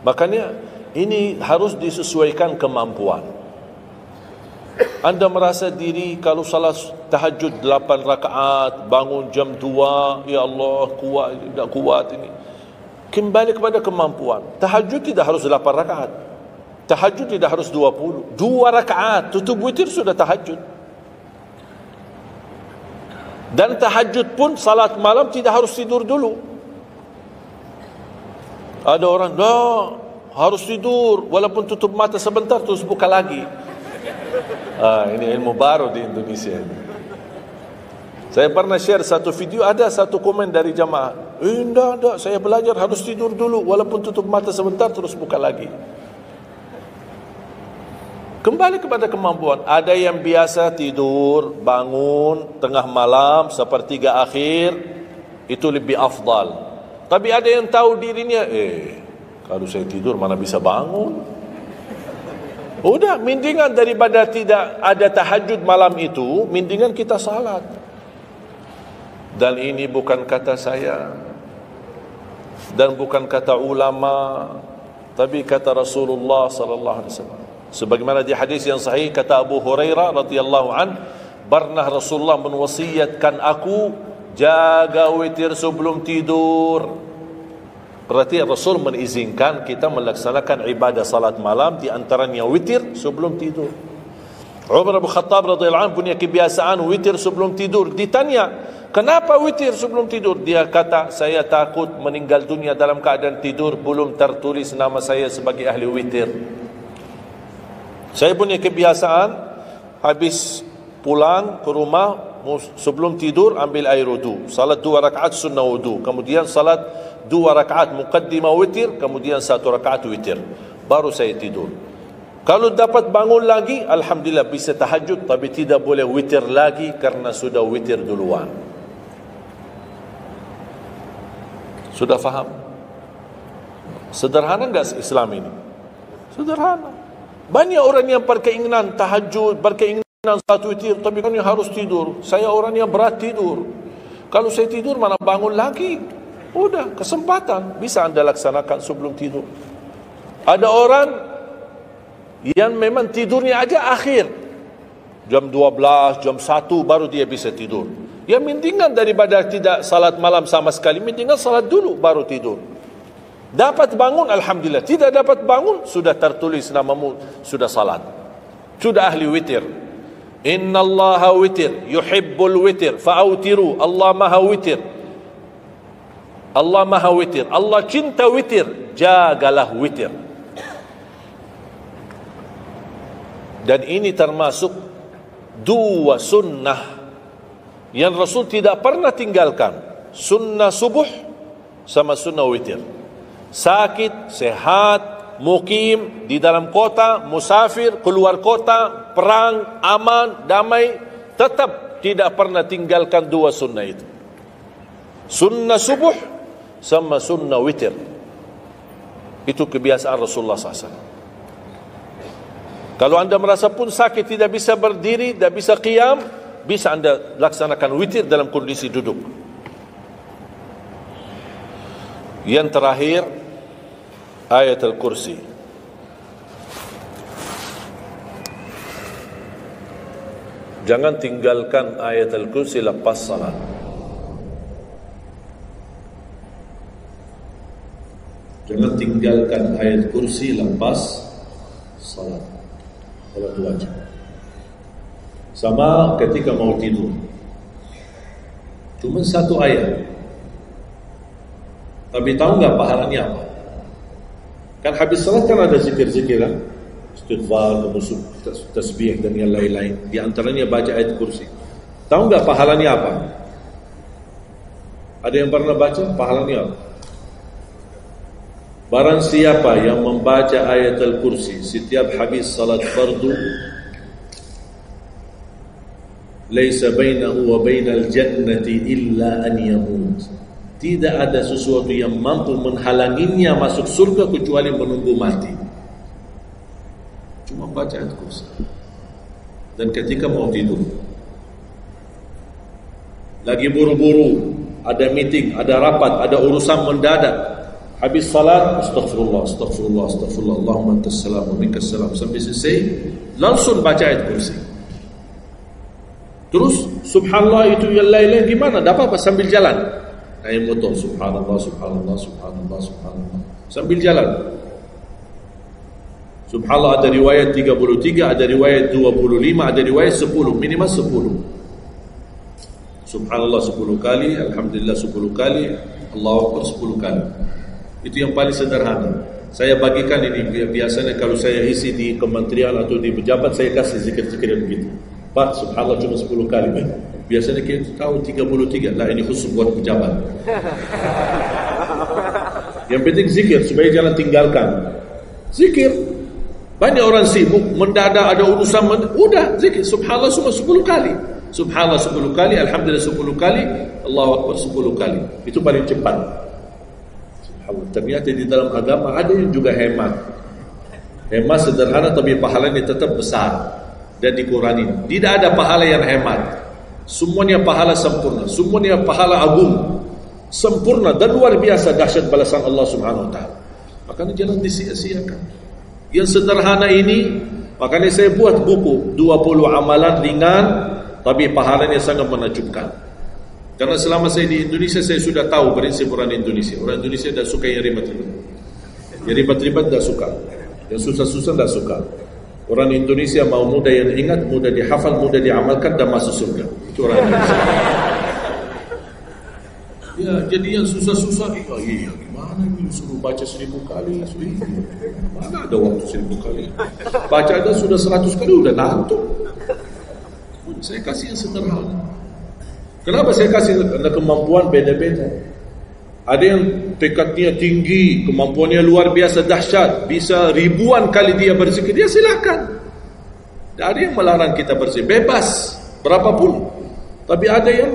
B: Makanya ini harus disesuaikan kemampuan. Anda merasa diri kalau salat tahajud 8 rakaat, bangun jam 2, ya Allah kuat, tidak kuat ini. Kembali kepada kemampuan. Tahajud tidak harus 8 rakaat. Tahajud tidak harus 20. 2 rakaat tutup witir sudah tahajud. Dan tahajud pun salat malam tidak harus tidur dulu. Ada orang harus tidur walaupun tutup mata sebentar terus buka lagi. Ini ilmu baru di Indonesia ini. Saya pernah share satu video, ada satu komen dari jamaah, enggak, saya belajar harus tidur dulu walaupun tutup mata sebentar terus buka lagi. Kembali kepada kemampuan. Ada yang biasa tidur, bangun tengah malam, sepertiga akhir, itu lebih afdal. Tapi ada yang tahu dirinya, kalau saya tidur mana bisa bangun. Udah, mendingan daripada tidak ada tahajud malam itu, mendingan kita salat. Dan ini bukan kata saya, dan bukan kata ulama, tapi kata Rasulullah sallallahu alaihi wasallam. Sebagaimana di hadis yang sahih kata Abu Hurairah radhiyallahu an, pernah Rasulullah menwasiatkan aku jaga witir sebelum tidur. Berarti Rasul mengizinkan kita melaksanakan ibadah salat malam, di antaranya witir sebelum tidur. Umar bin Khattab radhiyallahu anhu punya kebiasaan witir sebelum tidur. Ditanya, kenapa witir sebelum tidur? Dia kata, saya takut meninggal dunia dalam keadaan tidur, belum tertulis nama saya sebagai ahli witir. Saya punya kebiasaan, habis pulang ke rumah, sebelum tidur ambil air wudu, salat 2 rakaat sunnah wudu, kemudian salat 2 rakaat muqaddimah witir, kemudian 1 rakaat witir, baru saya tidur. Kalau dapat bangun lagi, alhamdulillah bisa tahajud, tapi tidak boleh witir lagi karena sudah witir duluan. Sudah faham? Sederhana enggak Islam ini? Sederhana. Banyak orang yang berkeinginan tahajud, berkeinginan salat witir, tapi kan harus tidur. Saya orang yang berat tidur. Kalau saya tidur mana bangun lagi? Udah, kesempatan bisa anda laksanakan sebelum tidur. Ada orang yang memang tidurnya aja akhir, jam 12, jam 1 baru dia bisa tidur. Ya mendingan daripada tidak salat malam sama sekali, mendingan salat dulu baru tidur. Dapat bangun, alhamdulillah. Tidak dapat bangun, sudah tertulis namamu, sudah salat, sudah ahli witir. Innallaha witir, yuhibbul witir, fa'autiru. Allah maha witir, Allah maha witir, Allah cinta witir, jagalah witir. Dan ini termasuk 2 sunnah yang Rasul tidak pernah tinggalkan, sunnah subuh sama sunnah witir. Sakit, sehat, mukim, di dalam kota, musafir, keluar kota, perang, aman, damai, tetap tidak pernah tinggalkan 2 sunnah itu, sunnah subuh sama sunnah witir. Itu kebiasaan Rasulullah SAW. Kalau anda merasa pun sakit, tidak bisa berdiri, tidak bisa qiyam, bisa anda laksanakan witir dalam kondisi duduk. Yang terakhir, ayat Al-Kursi. Jangan tinggalkan ayat Al-Kursi lepas salat. Jangan tinggalkan ayat kursi lepas salat. Salat wajib. Sama ketika mau tidur. Cuma 1 ayat. Tapi tahu enggak pahalanya apa? Kan habis salat kan ada zikir-zikir kan? Istighfar, tasbih dan yang lain-lain. Di antaranya baca ayat kursi. Tahu enggak pahalanya apa? Ada yang pernah baca pahalanya apa? Barang siapa yang membaca ayat Al-Kursi setiap habis salat fardu, Laisa bainahu wa bainal jannati illa an yamut. Tidak ada sesuatu yang mampu menghalanginya masuk surga kecuali menunggu mati. Cuma baca ayat kursi. Dan ketika mau tidur, lagi buru-buru, ada meeting, ada rapat, ada urusan mendadak, habis salat, astaghfirullah, astaghfirullah, astaghfirullah, Allahumma antas salam wa minkas salam, sampai selesai, langsung baca ayat kursi. Terus subhanallah itu yang lain-lain gimana? Dapat apa? Sambil jalan naik motor, subhanallah, subhanallah, subhanallah, subhanallah, sambil jalan. Subhanallah ada riwayat 33, ada riwayat 25, ada riwayat 10, minimal 10. Subhanallah 10 kali, alhamdulillah 10 kali, Allahu Akbar 10 kali. Itu yang paling sederhana. Saya bagikan ini, biasanya kalau saya isi di kementerian atau di pejabat, saya kasih zikir-zikir begitu. Pak, subhanallah cuma 10 kali. Biasanya kita tahu 33. Lah ini khusus buat pejabat. Yang penting zikir supaya jangan tinggalkan. Zikir. Banyak orang sibuk mendadak ada urusan, udah zikir subhanallah cuma 10 kali. Subhanallah 10 kali, alhamdulillah 10 kali, Allahu Akbar 10 kali. Itu paling cepat. Subhanallah. Ternyata di dalam agama ada yang juga hemat. Hemat sederhana tapi pahalanya tetap besar dan dikurangi. Tidak ada pahala yang hemat. Semuanya pahala sempurna, semuanya pahala agung, sempurna dan luar biasa dahsyat balasan Allah Subhanahu wa taala. Makanya jangan disia-siakan. Yang sederhana ini, makanya saya buat buku 20 amalan ringan tapi pahalanya sangat menakjubkan. Karena selama saya di Indonesia, saya sudah tahu prinsip orang Indonesia. Orang Indonesia tidak suka yang ribet-ribet. Yang ribet-ribet tidak suka. Yang susah-susah tidak suka. Orang Indonesia mau mudah yang ingat, mudah dihafal, mudah diamalkan dan masuk surga. Itu orang Indonesia. Ya, jadi yang susah-susah, iya, gimana ini suruh baca 1000 kali? Mana ada waktu 1000 kali? Baca ada sudah 100 kali, udah ngantuk. Saya kasih yang sederhana. Kenapa saya kasih? Karena kemampuan beda-beda. Ada yang tekadnya tinggi, kemampuannya luar biasa dahsyat, bisa ribuan kali dia berzikir, dia silakan. Tidak ada yang melarang kita berzikir, bebas berapapun. Tapi ada yang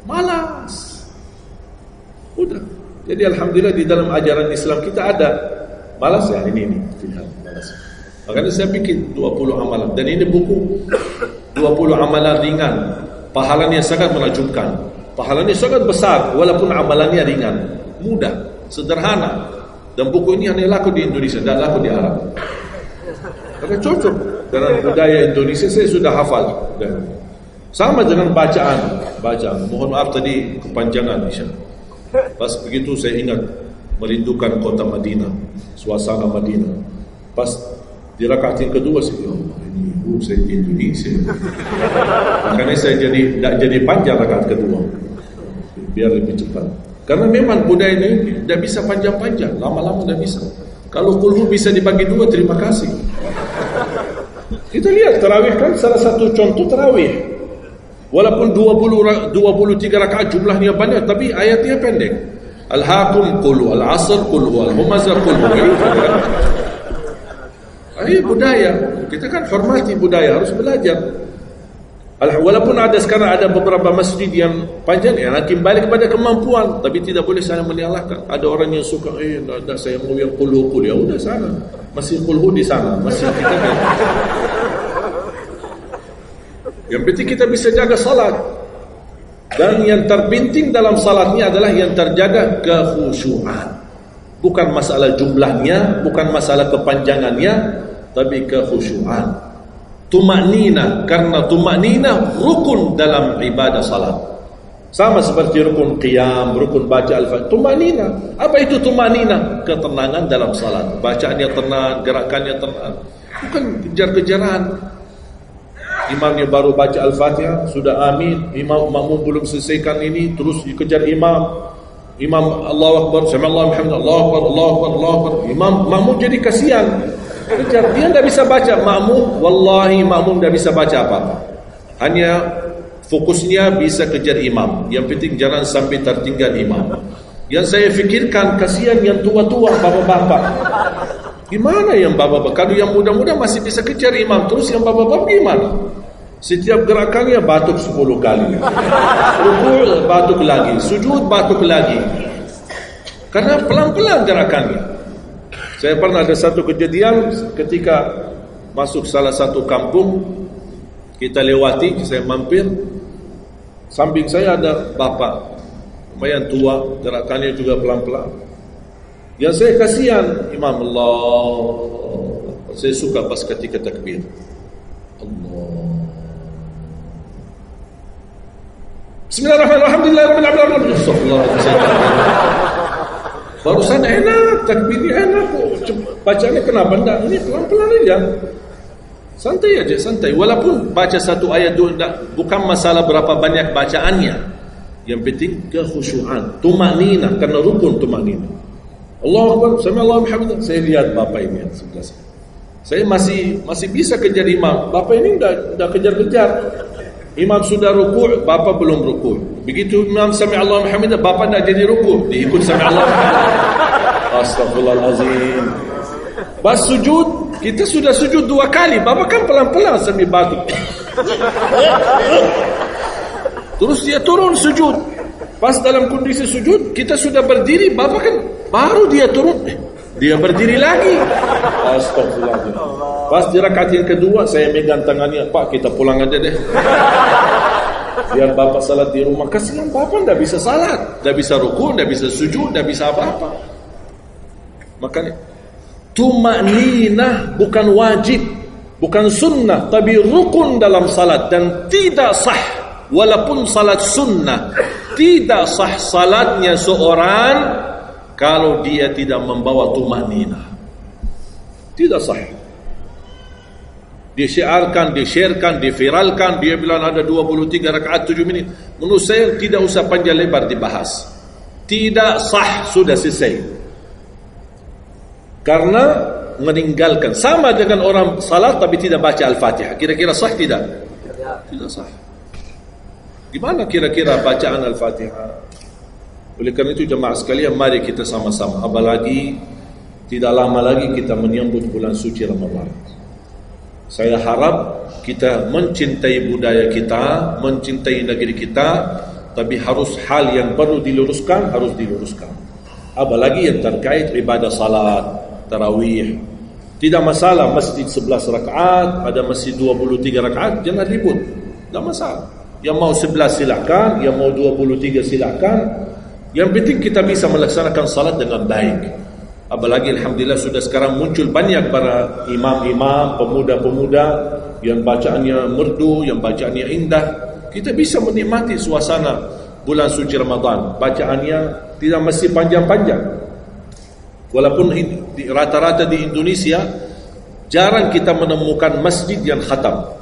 B: malas. Udah. Jadi alhamdulillah di dalam ajaran Islam kita ada malas ya ini malas. Makanya saya bikin 20 amalan dan ini buku 20 amalan ringan. Pahalanya sangat menakjubkan. Pahalanya sangat besar walaupun amalannya ringan, mudah, sederhana. Dan buku ini hanya laku di Indonesia, tidak laku di Arab. Karena cocok dengan budaya Indonesia, saya sudah hafal. Sama dengan bacaan. Mohon maaf tadi kepanjangan insya-Allah. Pas begitu saya ingat merindukan kota Madinah, suasana Madinah. Pas di rakaat yang kedua saya, Allah ini saya di Indonesia. Makanya saya tidak jadi panjang rakaat kedua, biar lebih cepat. Karena memang budaya ini tidak bisa panjang-panjang, lama-lama tidak bisa. Kalau kulhu bisa dibagi dua, terima kasih. Kita lihat tarawih kan salah satu contoh tarawih. Walaupun 23 rakaat jumlahnya banyak, tapi ayatnya pendek. Al-Hakum qul al-'asr qul al-humazah qul. Ini budaya. Kita kan hormati budaya, harus belajar. Walaupun ada sekarang ada beberapa masjid yang panjang, yang nanti balik kepada kemampuan, tapi tidak boleh saya menyalahkan. Ada orang yang suka, ada saya mau yang qul, ya udah sana. Masih qul di sana, masih kita kan. Yang penting kita bisa jaga salat. Dan yang terpenting dalam salatnya adalah yang terjaga kekhusyuan. Bukan masalah jumlahnya, bukan masalah kepanjangannya, tapi kekhusyuan. Tumanina, karena tumanina rukun dalam ibadah salat. Sama seperti rukun qiyam, rukun baca al-Fatihah. Tumanina. Apa itu tumanina? Ketenangan dalam salat. Bacaannya tenang, gerakannya tenang. Bukan kejar-kejaran. Imamnya baru baca Al-Fatihah, sudah amin. Makmum belum selesaikan ini, terus dikejar imam. Imam Allahu Akbar, sami'allahu hamdah, Allahu Akbar, Allahu Akbar, Allahu Akbar. Makmum jadi kasihan. Kejar, dia tidak bisa baca. Makmum tidak bisa baca apa-apa. Hanya fokusnya bisa kejar imam. Yang penting jangan sampai tertinggal imam. Yang saya fikirkan, kasihan yang tua-tua, bapak-bapak. Gimana yang bapak-bapak? Kalau yang muda-muda masih bisa kejar imam, terus yang bapak-bapak gimana? Setiap gerakannya batuk 10 kali. Rukuk batuk lagi, sujud batuk lagi. Karena pelan-pelan gerakannya. Saya pernah ada satu kejadian ketika masuk salah satu kampung, kita lewati, saya mampir, samping saya ada bapak lumayan tua, gerakannya juga pelan-pelan. Yang saya kasihan, Imam Allah, saya suka pas ketika takbir, Allah, Bismillahirrahmanirrahim, Alhamdulillahirrahmanirrahim. Barusan enak, takbirnya enak, bacanya kenapa enggak? Ini pelan-pelan aja, santai aja, santai. Walaupun baca satu ayat dua, bukan masalah berapa banyak bacaannya, yang penting kekhusyuan, tumanina, karena rukun tumanina. Allahu Akbar, sami Allahu hamdah. Saya lihat bapak ini yang sebelah saya masih bisa kejar imam. Bapak ini dah kejar-kejar. Imam sudah rukuk, bapak belum rukuk. Begitu imam sami Allahu hamdah, bapak dah jadi rukuk, diikut sami Allahu hamdah. Astagfirullahalazim. Pas sujud, kita sudah sujud 2 kali, bapak kan pelan-pelan sambil batuk. Terus dia turun sujud. Pas dalam kondisi sujud, kita sudah berdiri, bapak kan baru dia turun, dia berdiri lagi. Astagfirullahaladzim. Pas di rakaat yang kedua, saya megang tangannya, Pak, kita pulang aja deh. Biar bapak salat di rumah. Kasihan bapak tidak bisa salat, tidak bisa rukuk, tidak bisa sujud, tidak bisa apa-apa. Makanya tumanina bukan wajib, bukan sunnah, tapi rukun dalam salat, dan tidak sah walaupun salat sunnah. Tidak sah salatnya seorang kalau dia tidak membawa tumanina. Tidak sah. Disiarkan, di-sharekan, diviralkan, dia bilang ada 23 rakaat 7 menit. Menurut saya tidak usah panjang lebar dibahas. Tidak sah, sudah selesai. Karena meninggalkan, sama dengan orang salat tapi tidak baca Al-Fatihah. Kira-kira sah tidak? Tidak sah. Gimana kira-kira bacaan Al-Fatihah? Oleh karena itu jemaah sekalian, mari kita sama-sama, apalagi tidak lama lagi kita menyambut bulan suci Ramadan. Saya harap kita mencintai budaya kita, mencintai negeri kita, tapi harus hal yang perlu diluruskan, harus diluruskan. Apalagi yang terkait ibadah salat, tarawih. Tidak masalah masjid 11 rakaat, ada masjid 23 rakaat, jangan ribut. Tidak masalah. Yang mau 11 silakan, yang mau 23 silakan. Yang penting kita bisa melaksanakan salat dengan baik. Apalagi alhamdulillah sudah sekarang muncul banyak para imam-imam, pemuda-pemuda yang bacaannya merdu, yang bacaannya indah. Kita bisa menikmati suasana bulan suci Ramadan. Bacaannya tidak mesti panjang-panjang. Walaupun rata-rata di Indonesia jarang kita menemukan masjid yang khatam.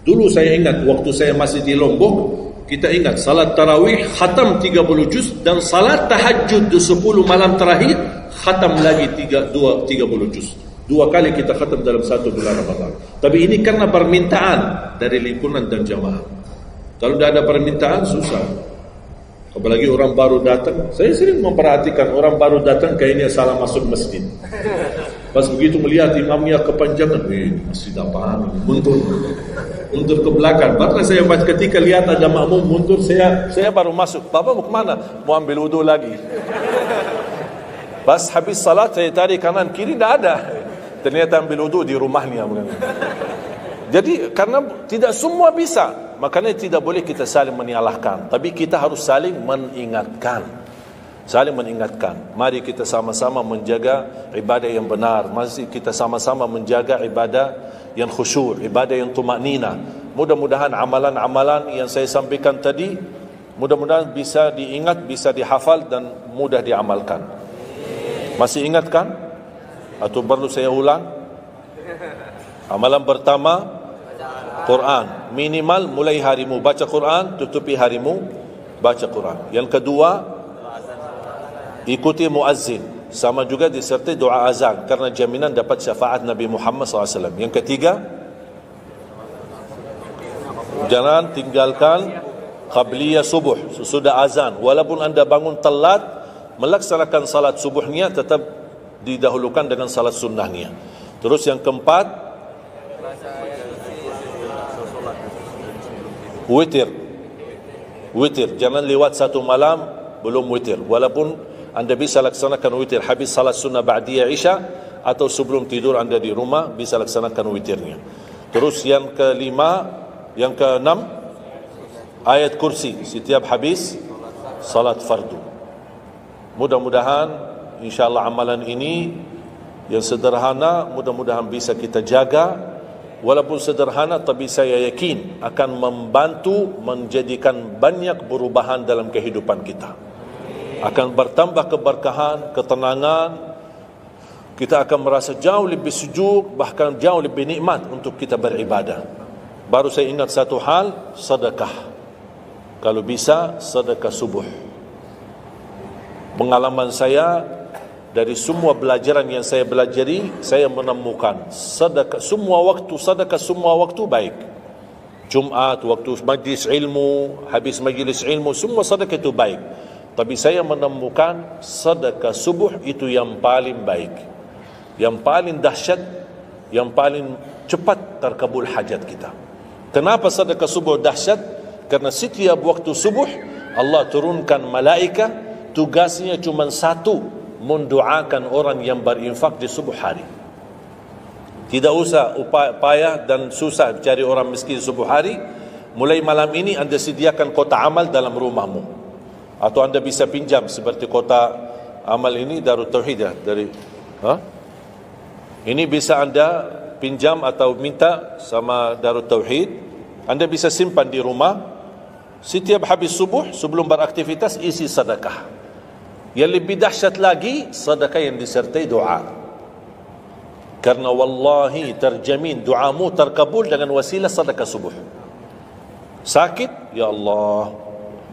B: Dulu saya ingat waktu saya masih di Lombok, kita ingat salat tarawih khatam 30 juz, dan salat tahajud di 10 malam terakhir khatam lagi 30 juz. 2 kali kita khatam dalam 1 bulan Ramadan. Tapi ini karena permintaan dari lingkungan dan jamaah. Kalau tidak ada permintaan susah. Apalagi orang baru datang. Saya sering memperhatikan orang baru datang kayaknya salah masuk masjid. Pas begitu melihat imamnya kepanjangan, masjid apaan? Mundur ke belakang. Bahkan saya ketika lihat ada makmum mundur, saya baru masuk. Bapak mau kemana? Mau ambil wudu lagi. Pas habis salat saya tarik kanan kiri, tidak ada. Ternyata ambil wudu di rumahnya. Jadi karena tidak semua bisa, makanya tidak boleh kita saling menyalahkan, tapi kita harus saling mengingatkan. Saling mengingatkan. Mari kita sama-sama menjaga ibadah yang benar. Mari kita sama-sama menjaga ibadah yang khusyuk, ibadah yang tumanina. Mudah-mudahan amalan-amalan yang saya sampaikan tadi, mudah-mudahan bisa diingat, bisa dihafal dan mudah diamalkan. Masih ingat kan? Atau perlu saya ulang? Amalan pertama, Quran. Minimal mulai harimu baca Quran, tutupi harimu baca Quran. Yang kedua, ikuti muazzin. Sama juga disertai doa azan, karena jaminan dapat syafaat Nabi Muhammad SAW. Yang ketiga, jangan tinggalkan qabliyah subuh sesudah azan. Walaupun anda bangun telat, melaksanakan salat subuhnya tetap didahulukan dengan salat sunnahnya. Terus yang keempat, Witir. Witir. Jangan lewat satu malam belum witir. Walaupun anda bisa laksanakan witir habis salat sunnah ba'diyah Isya atau sebelum tidur anda di rumah bisa laksanakan witirnya. Terus yang keenam ayat kursi setiap habis salat fardu. Mudah-mudahan insya-Allah amalan ini yang sederhana mudah-mudahan bisa kita jaga. Walaupun sederhana tapi saya yakin akan membantu menjadikan banyak perubahan dalam kehidupan kita. Akan bertambah keberkahan, ketenangan. Kita akan merasa jauh lebih sejuk, bahkan jauh lebih nikmat untuk kita beribadah. Baru saya ingat satu hal, sedekah. Kalau bisa sedekah subuh. Pengalaman saya dari semua pelajaran yang saya pelajari, saya menemukan sedekah semua waktu baik. Jumat, waktu majlis ilmu, habis majlis ilmu, semua sedekah itu baik. Tapi saya menemukan sedekah subuh itu yang paling baik, yang paling dahsyat, yang paling cepat terkabul hajat kita. Kenapa sedekah subuh dahsyat? Karena setiap waktu subuh Allah turunkan malaikat, tugasnya cuma satu, mendoakan orang yang berinfak di subuh hari. Tidak usah payah dan susah cari orang miskin subuh hari. Mulai malam ini anda sediakan kota amal dalam rumahmu, atau anda bisa pinjam seperti kota amal ini Darut Tauhid ya, ini bisa anda pinjam atau minta sama Darut Tauhid. Anda bisa simpan di rumah. Setiap habis subuh sebelum beraktivitas isi sedekah. Yang lebih dahsyat lagi, sedekah yang disertai doa. Karena wallahi terjamin doamu terkabul dengan wasilah sedekah subuh. Sakit, ya Allah,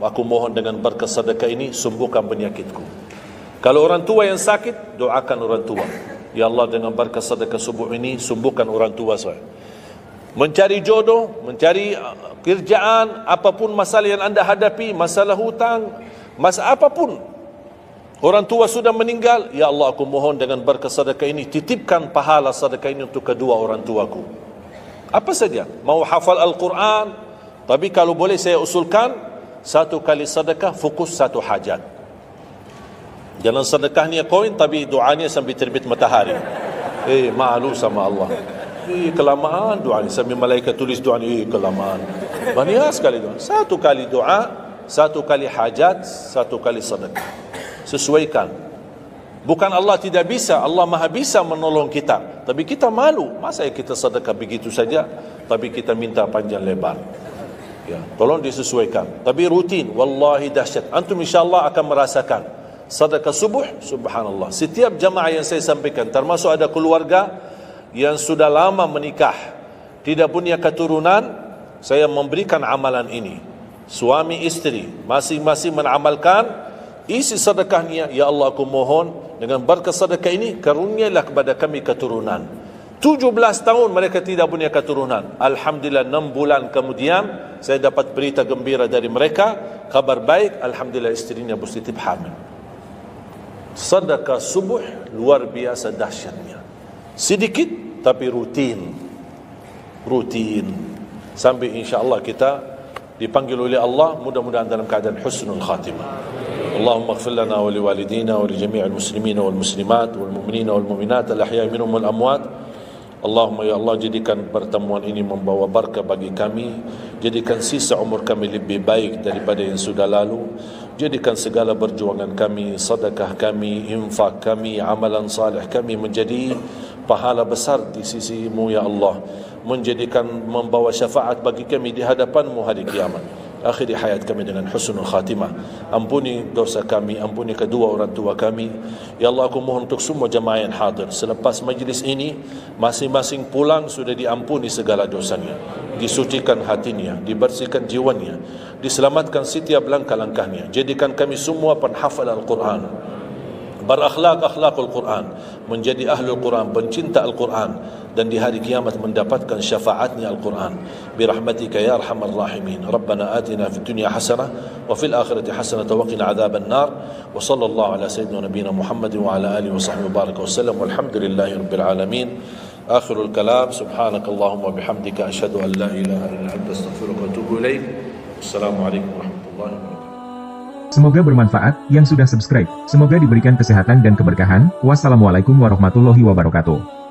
B: aku mohon dengan berkat sedekah ini sembuhkan penyakitku. Kalau orang tua yang sakit, doakan orang tua. Ya Allah, dengan berkat sedekah subuh ini sembuhkan orang tua saya. Mencari jodoh, mencari kerjaan, apapun masalah yang anda hadapi, masalah hutang, masalah apapun. Orang tua sudah meninggal, ya Allah aku mohon dengan berkat sedekah ini titipkan pahala sedekah ini untuk kedua orang tuaku. Apa saja, mau hafal Al-Quran, tapi kalau boleh saya usulkan satu kali sedekah fokus satu hajat. Jangan sedekahnya koin tapi doanya sampai terbit matahari. Malu sama Allah. Kelamaan doanya, sampai malaikat tulis doanya, kelamaan. Banyak sekali doa. Satu kali doa, satu kali hajat, satu kali sedekah. Sesuaikan. Bukan Allah tidak bisa, Allah maha bisa menolong kita, tapi kita malu. Masa kita sedekah begitu saja tapi kita minta panjang lebar. Ya, tolong disesuaikan. Tapi rutin, wallahi dahsyat. Antum insyaallah akan merasakan sedekah subuh, subhanallah. Setiap jamaah yang saya sampaikan, termasuk ada keluarga yang sudah lama menikah, tidak punya keturunan, saya memberikan amalan ini. Suami istri masing-masing mengamalkan. Isi sedekahnya, ya Allah aku mohon dengan berkat sedekah ini karunialah kepada kami keturunan. 17 tahun mereka tidak punya keturunan. Alhamdulillah 6 bulan kemudian saya dapat berita gembira dari mereka, kabar baik, alhamdulillah istrinya positif hamil. Sedekah subuh luar biasa dahsyatnya. Sedikit tapi rutin. Sampai insya-Allah kita dipanggil oleh Allah, mudah-mudahan dalam keadaan husnul khatimah. Allahumma ighfir lana wa liwalidina wa li jami'il muslimina wal muslimat wal mu'minina wal mu'minat al ahya'i minhum wal amwat. Allahumma ya Allah, jadikan pertemuan ini membawa barakah bagi kami, jadikan sisa umur kami lebih baik daripada yang sudah lalu, jadikan segala perjuangan kami, sedekah kami, infak kami, amalan salih kami menjadi pahala besar di sisi-Mu ya Allah, menjadikan membawa syafaat bagi kami di hadapan-Mu hari kiamat. Akhiri hayat kami dengan husnul khatimah. Ampuni dosa kami, ampuni kedua orang tua kami. Ya Allah, aku mohon untuk semua jemaah yang hadir, selepas majlis ini masing-masing pulang sudah diampuni segala dosanya, disucikan hatinya, dibersihkan jiwanya, diselamatkan setiap langkah-langkahnya. Jadikan kami semua penghafal Al-Quran, berakhlak-akhlakul Quran, menjadi ahlul Quran, pencinta Al-Quran, dan di hari kiamat mendapatkan syafaatnya Al-Quran. Birahmatika ya arhamar rahimin. Rabbana atina fid dunya hasanah wa fil akhirati hasanah wa qina adzaban nar. Wa sallallahu ala sayyidina nabiyina Muhammad wa ala alihi wa sahbihi wa baraka wa sallam. Walhamdulillahi rabbil alamin. Akhirul kalam, subhanakallahumma bihamdika asyhadu an la ilaha illa anta astaghfiruka wa atubu ilaik. Assalamualaikum warahmatullahi wabarakatuh.
A: Semoga bermanfaat yang sudah subscribe. Semoga diberikan kesehatan dan keberkahan. Wassalamualaikum warahmatullahi wabarakatuh.